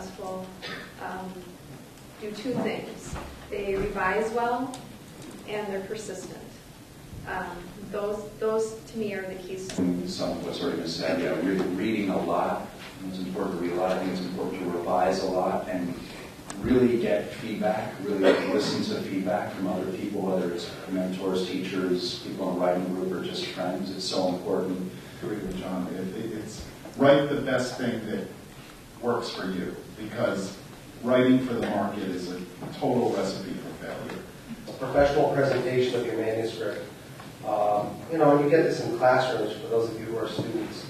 successful do two things. They revise well and they're persistent. Those to me are the keys. Some of what's already been said, yeah, reading a lot. It's important to read a lot. I think it's important to revise a lot and really get feedback, really listen to feedback from other people, whether it's mentors, teachers, people in the writing group, or just friends. It's so important. Agree with John. It's write the best thing that works for you, because writing for the market is a total recipe for failure. A professional presentation of your manuscript. And you get this in classrooms for those of you who are students.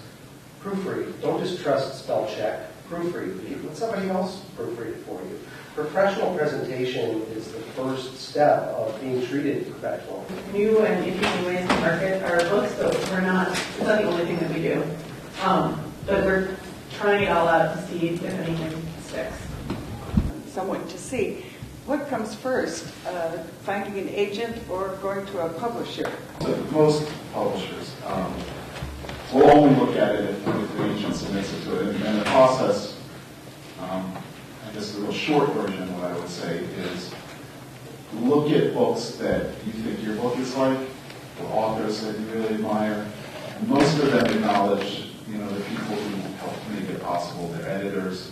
Proofread. Don't just trust spell check. Proofread. Let somebody else proofread it for you. Professional presentation is the first step of being treated professional. New and interesting ways to market our books, but it's not the only thing that we do. But we're trying it all out to see if anything sticks. Someone to see. What comes first, finding an agent or going to a publisher? So most publishers will only look at it if the agent submits it to it. And the process, I guess the real short version, what I would say, is look at books that you think your book is like, or authors that you really admire. And most of them acknowledge, the people who helped make it possible, their editors,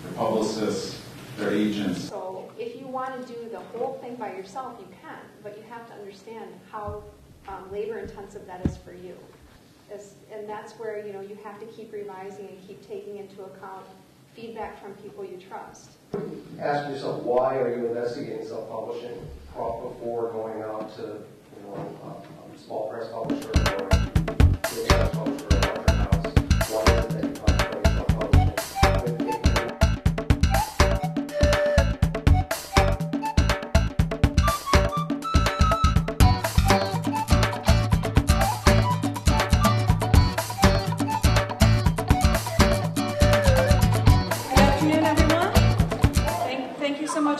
their publicists, their agents. So if you want to do the whole thing by yourself, you can, but you have to understand how labor-intensive that is for you. And that's where you have to keep revising and keep taking into account feedback from people you trust. Ask yourself, why are you investigating self-publishing before going out to a small press publisher or a press publisher or a larger house? Why is it that you contemplate self-publishing?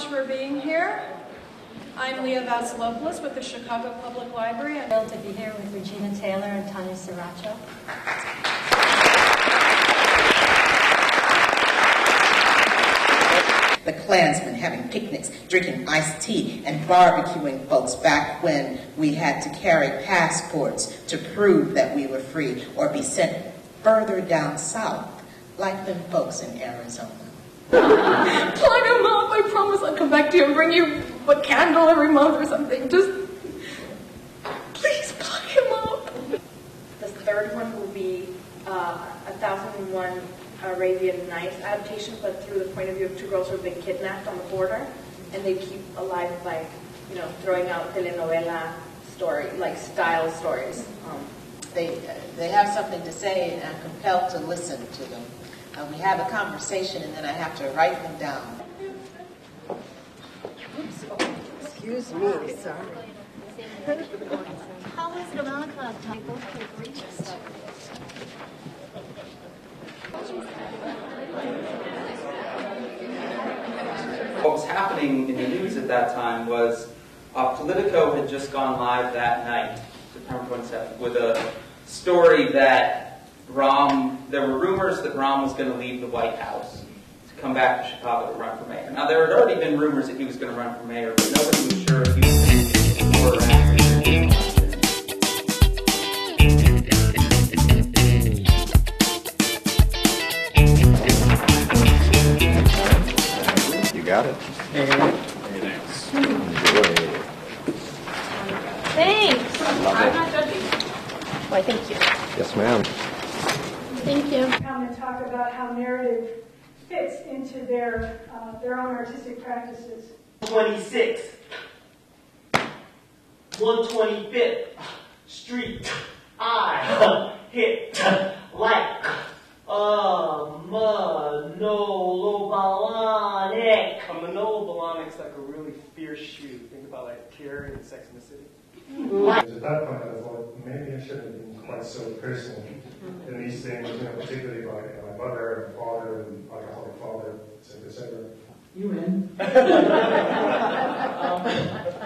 For being here. I'm Leah Vasilopoulos with the Chicago Public Library. I'm thrilled to be here with Regina Taylor and Tanya Sriracha. The Klansmen having picnics, drinking iced tea, and barbecuing folks back when we had to carry passports to prove that we were free or be sent further down south, like them folks in Arizona. Plug him up. I promise I'll come back to you and bring you a candle every month or something. Just please plug him up. The third one will be 1001 Arabian Nights adaptation, but through the point of view of two girls who have been kidnapped on the border, and they keep alive by, throwing out telenovela style stories. They have something to say, and I'm compelled to listen to them. We have a conversation, and then I have to write them down. Excuse me, sorry. How is Veronica both could reach us? What was happening in the news at that time was Politico had just gone live that night, September 27th, with a story that there were rumors that Rahm was going to leave the White House to come back to Chicago to run for mayor. Now, there had already been rumors that he was going to run for mayor, but nobody was sure if he was going to be before or after. You got it. Thanks. I'm not judging. Why, thank you. Yes, ma'am. Thank you. Come and talk about how narrative fits into their own artistic practices. 26, 125th Street. I hit like a monobalonic. A monobalonics like a really fierce shoe. Think about like Carrie in Sex and the City. At that point, I thought maybe I shouldn't have been quite so personal in these things, particularly by my mother and father and alcoholic father, etc. You win.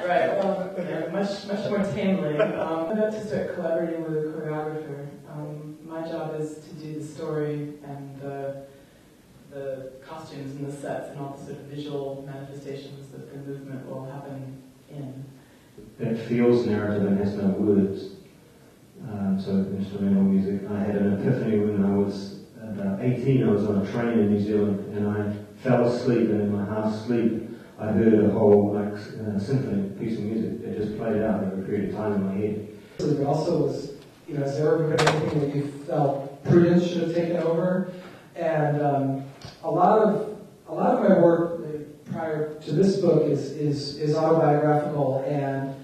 Right. Much more tamely. I'm about to start collaborating with a choreographer. My job is to do the story and the costumes and the sets and all the sort of visual manifestations that the movement will happen in. It feels narrative and has no words. So instrumental music. I had an epiphany when I was about 18. I was on a train in New Zealand and I fell asleep, and in my half sleep I heard a whole symphony piece of music that just played out over a period of time in my head. It also was, has there ever been anything that you felt Prudence should have taken over? And a lot of my work prior to this book is autobiographical, and